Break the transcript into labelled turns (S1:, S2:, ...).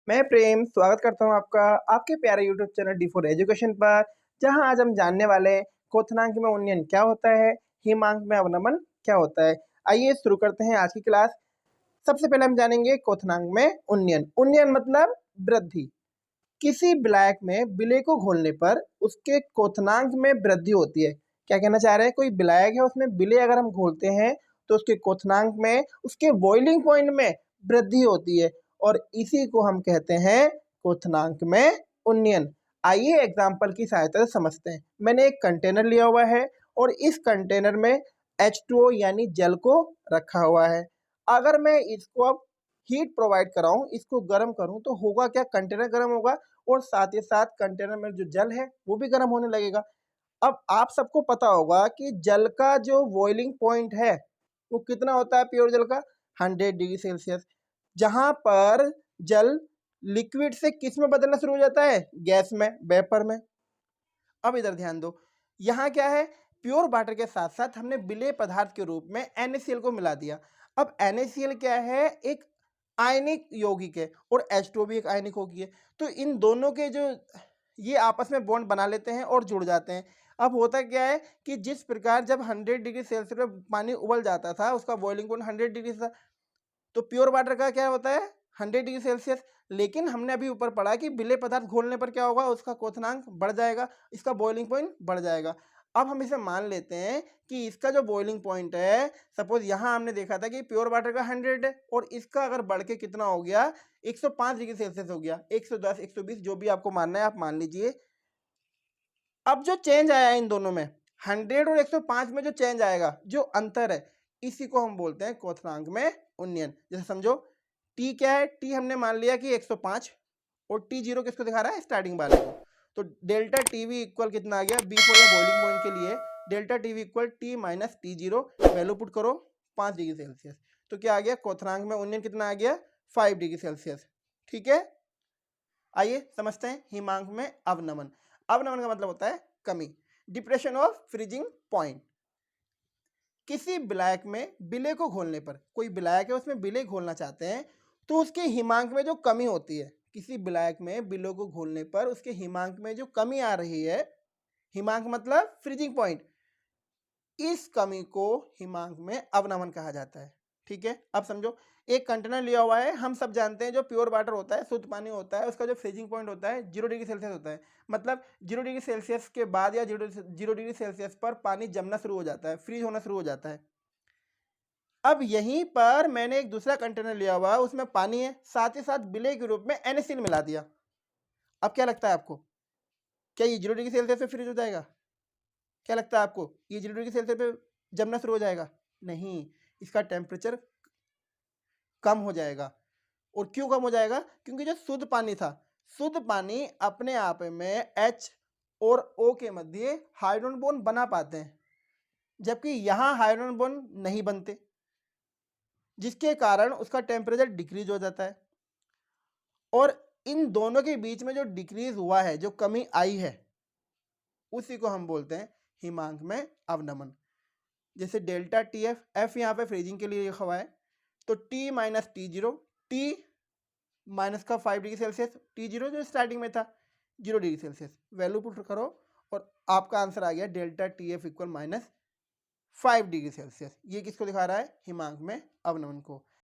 S1: मैं प्रेम स्वागत करता हूँ आपका आपके प्यारे YouTube channel D for education पर, जहां आज हम जानने वाले हैं क्वथनांक में उन्नयन क्या होता है, हिमांक में अवनमन क्या होता है। आइए शुरू करते हैं आज की क्लास। सबसे पहले हम जानेंगे क्वथनांक में उन्नयन। उन्नयन मतलब वृद्धि। किसी विलायक में विलय को घोलने पर उसके क्वथनांक में वृद्धि होती है। क्या कहना चाह रहे हैं, कोई विलायक है उसमें विलय अगर हम घोलते हैं तो उसके क्वथनांक में, उसके बॉइलिंग पॉइंट में वृद्धि होती है और इसी को हम कहते हैं क्वथनांक में उन्नयन। आइए एग्जाम्पल की सहायता से समझते हैं। मैंने एक कंटेनर लिया हुआ है और इस कंटेनर में H2O यानी जल को रखा हुआ है। अगर मैं इसको अब हीट प्रोवाइड कराऊं, इसको गर्म करूं, तो होगा क्या, कंटेनर गर्म होगा और साथ ही साथ कंटेनर में जो जल है वो भी गर्म होने लगेगा। अब आप सबको पता होगा कि जल का जो बॉइलिंग पॉइंट है वो कितना होता है प्योर जल का, 100 डिग्री सेल्सियस। जहां पर जल लिक्विड से किस में बदलना शुरू हो जाता है, गैस में, वेपर में। अब इधर ध्यान दो, यहाँ क्या है, प्योर वाटर के साथ साथ हमने विलेय पदार्थ के रूप में NaCl को मिला दिया। अब NaCl क्या है, एक आयनिक यौगिक है और H2O भी एक आयनिक यौगिक है। तो इन दोनों के जो ये आपस में बॉन्ड बना लेते हैं और जुड़ जाते हैं। अब होता क्या है कि जिस प्रकार जब 100 डिग्री सेल्सियस में पानी उबल जाता था, उसका बॉइलिंग पॉइंट 100 डिग्री था, तो प्योर वाटर का क्या होता है, 100 डिग्री सेल्सियस। लेकिन हमने अभी ऊपर पढ़ा कि विलेय पदार्थ घोलने पर क्या होगा, उसका क्वथनांक बढ़ जाएगा, इसका बॉइलिंग पॉइंट बढ़ जाएगा। अब हम इसे मान लेते हैं कि इसका जो बॉइलिंग पॉइंट है, सपोज यहाँ हमने देखा था कि प्योर वाटर का 100 है और इसका अगर बढ़ के कितना हो गया, 105 डिग्री सेल्सियस हो गया, 110 120 जो भी आपको मानना है आप मान लीजिए। अब जो चेंज आया इन दोनों में, 100 और 105 में जो चेंज आएगा, जो अंतर है, इसी को हम बोलते हैं क्वथनांक में उन्नयन। जैसे समझो टी क्या है, टी हमने मान लिया कि 105 और T0 किसको दिखा रहा है, स्टार्टिंग वाले को। तो डेल्टा टीवी इक्वल कितना आ गया, बी फॉर या बॉइलिंग पॉइंट के लिए delta TV equal T minus T0, value put करो 5 डिग्री सेल्सियस। तो क्या आ गया, क्वथनांक में उन्नयन कितना आ गया, 5 डिग्री सेल्सियस। ठीक है, आइए समझते हैं हिमांक में अवनमन। अवनमन का मतलब होता है कमी, डिप्रेशन ऑफ फ्रीजिंग पॉइंट। किसी विलायक में विलेय को घोलने पर, कोई विलायक है उसमें विलेय घोलना चाहते हैं, तो उसके हिमांक में जो कमी होती है, किसी विलायक में विलेय को घोलने पर उसके हिमांक में जो कमी आ रही है, हिमांक मतलब फ्रीजिंग पॉइंट, इस कमी को हिमांक में अवनमन कहा जाता है। ठीक है, अब समझो एक कंटेनर लिया हुआ है, हम सब जानते हैं जो प्योर वाटर होता है, शुद्ध पानी होता है, उसका जो फ्रीजिंग पॉइंट होता है 0 डिग्री सेल्सियस होता है। मतलब 0 डिग्री सेल्सियस के बाद या 0 डिग्री सेल्सियस पर पानी जमना शुरू हो जाता है, फ्रीज होना शुरू हो जाता है। अब यहीं पर मैंने एक दूसरा कंटेनर लिया हुआ है, उसमें पानी है, साथ ही साथ विलेय के रूप में NaCl मिला दिया। अब क्या लगता है आपको, क्या ये 0 डिग्री सेल्सियस पे फ्रीज हो जाएगा? क्या लगता है आपको, ये 0 डिग्री सेल्सियस पे जमना शुरू हो जाएगा? नहीं, इसका टेम्परेचर कम हो जाएगा। और क्यों कम हो जाएगा, क्योंकि जो शुद्ध पानी था, शुद्ध पानी अपने आप में H और O के मध्य हाइड्रोजन बॉन्ड बना पाते हैं, जबकि यहाँ हाइड्रोजन बॉन्ड नहीं बनते, जिसके कारण उसका टेम्परेचर डिक्रीज हो जाता है। और इन दोनों के बीच में जो डिक्रीज हुआ है, जो कमी आई है, उसी को हम बोलते हैं हिमांक में अवनमन। जैसे डेल्टा TF, F यहाँ पे फ्रीजिंग के लिए लिखा हुआ है, तो T minus T0, T minus का 5 डिग्री सेल्सियस, T0 जो स्टार्टिंग में था 0 डिग्री सेल्सियस, वैल्यू पुट करो और आपका आंसर आ गया delta TF equal minus 5 degree Celsius. ये किसको दिखा रहा है, हिमांक में अवनमन को।